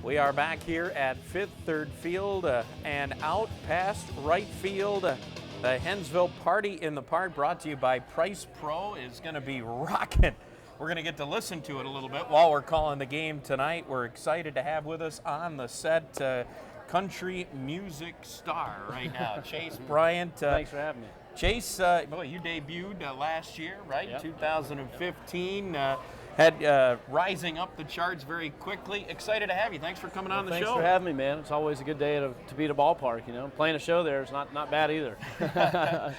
We are back here at Fifth Third Field and out past right field. The Hensville Party in the Park, brought to you by PricePro, is going to be rocking. We're going to get to listen to it a little bit while we're calling the game tonight. We're excited to have with us on the set country music star right now, Chase Bryant. Thanks for having me. Chase, well, you debuted last year, right? Yep. 2015. Had rising up the charts very quickly. Excited to have you. Thanks for coming on the show. Thanks for having me, man. It's always a good day to be at a ballpark, you know. Playing a show there is not bad either.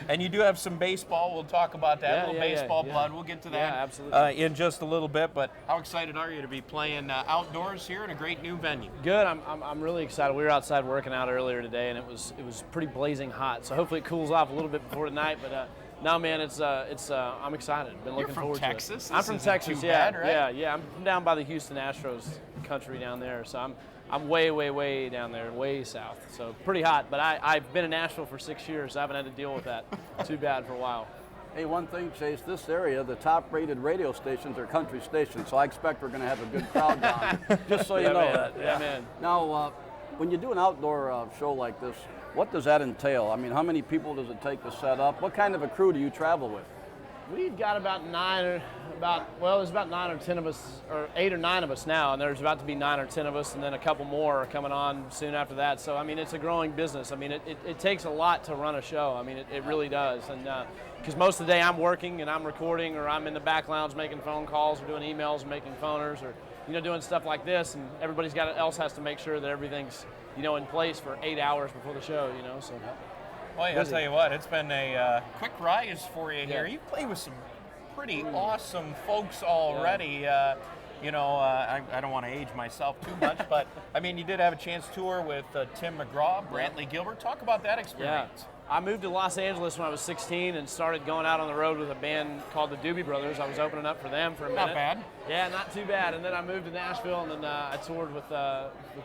And you do have some baseball. We'll talk about that. A little baseball blood. We'll get to that absolutely. In just a little bit. But how excited are you to be playing outdoors here in a great new venue? Good. I'm really excited. We were outside working out earlier today, and it was pretty blazing hot. So hopefully it cools off a little bit before tonight. But no, man, I'm excited. Been looking forward to it. Texas? I'm from Texas. Too yeah, bad, right? yeah. I'm down by the Houston Astros country down there. So I'm way down there, way south. So pretty hot. But I've been in Nashville for 6 years. So I haven't had to deal with that too bad for a while. Hey, one thing, Chase, this area, the top-rated radio stations are country stations, so I expect we're going to have a good crowd down. Just so you know that. Yeah, man. Now, when you do an outdoor show like this, what does that entail? I mean, how many people does it take to set up? What kind of a crew do you travel with? We've got there's about 9 or 10 of us, or 8 or 9 of us now, and there's about to be 9 or 10 of us, and then a couple more are coming on soon after that. So, I mean, it's a growing business. I mean, it takes a lot to run a show. I mean, it really does. And because most of the day I'm working and I'm recording, or I'm in the back lounge making phone calls or doing emails and making phoners, or, you know, doing stuff like this, and everybody's else has to make sure that everything's, you know, in place for 8 hours before the show, you know, so. Well, I'll tell you what, it's been a quick rise for you here. Yeah. You play with some pretty awesome folks already. You know, I don't want to age myself too much, but, I mean, you did have a chance to tour with Tim McGraw, Brantley Gilbert. Talk about that experience. Yeah. I moved to Los Angeles when I was 16 and started going out on the road with a band called the Doobie Brothers. I was opening up for them for a minute. Not bad. Yeah, not too bad. And then I moved to Nashville, and then I toured with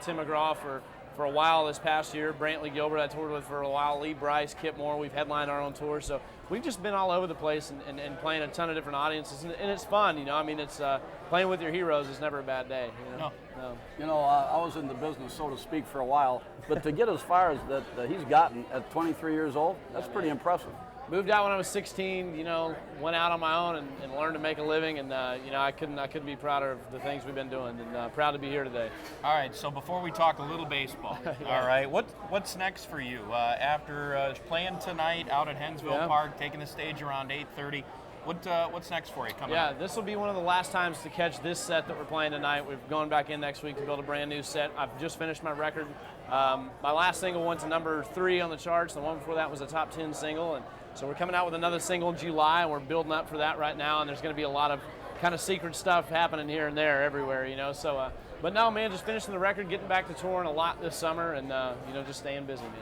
Tim McGraw for a while this past year. Brantley Gilbert I toured with for a while. Lee Bryce, Kip Moore. We've headlined our own tours. So we've just been all over the place and playing a ton of different audiences. And it's fun, you know. I mean, it's playing with your heroes is never a bad day. You know? No. You know, I was in the business, so to speak, for a while, but to get as far as that he's gotten at 23 years old, that's pretty impressive. Moved out when I was 16, you know, went out on my own and learned to make a living, and you know, I couldn't be prouder of the things we've been doing, and proud to be here today. All right, so before we talk a little baseball, all right, what's next for you after playing tonight out at Hensville Park, taking the stage around 8:30? What's next for you coming up? Yeah, this will be one of the last times to catch this set that we're playing tonight. We're going back in next week to build a brand new set. I've just finished my record. My last single went to number 3 on the charts. The one before that was a top 10 single, and so we're coming out with another single in July, and we're building up for that right now. And there's going to be a lot of kind of secret stuff happening here and there, everywhere, you know. So, but no, man, just finishing the record, getting back to touring a lot this summer, and you know, just staying busy, man.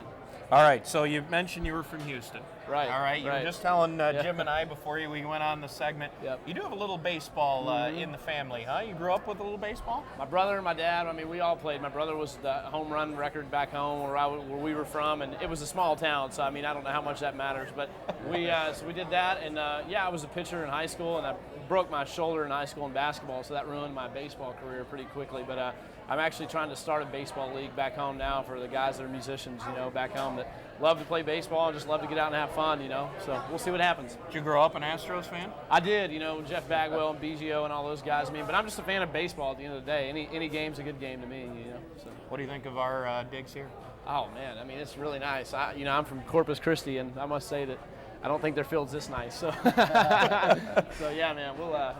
All right, so you mentioned you were from Houston. Right. All right, you were just telling Jim and I before we went on the segment. Yep. You do have a little baseball in the family, huh? You grew up with a little baseball? My brother and my dad, I mean, we all played. My brother was the home run record back home where we were from, and it was a small town, so I mean, I don't know how much that matters, but we did that, and I was a pitcher in high school, and I broke my shoulder in high school in basketball, so that ruined my baseball career pretty quickly, but I'm actually trying to start a baseball league back home now for the guys that are musicians, you know, back home that love to play baseball and just love to get out and have fun, you know. So we'll see what happens. Did you grow up an Astros fan? I did, you know, Jeff Bagwell and BGO and all those guys. I mean, but I'm just a fan of baseball at the end of the day. Any game's a good game to me, you know. So. What do you think of our digs here? Oh man, I mean, it's really nice. I'm from Corpus Christi, and I must say that I don't think their field's this nice. So, so yeah, man,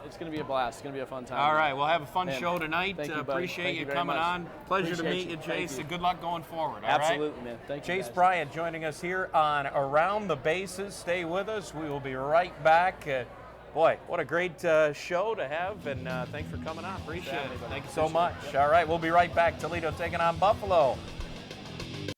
it's going to be a blast. It's going to be a fun time. All right, we'll have a fun show tonight. Thank you, appreciate you very coming much. on. Pleasure Appreciate to meet you, Chase. And good luck going forward. All Absolutely, right? man. Thank you. Chase guys. Bryant joining us here on Around the Bases. Stay with us. We will be right back. Boy, what a great show to have, and thanks for coming on. Appreciate it. Thank you so much. All right, we'll be right back. Toledo taking on Buffalo.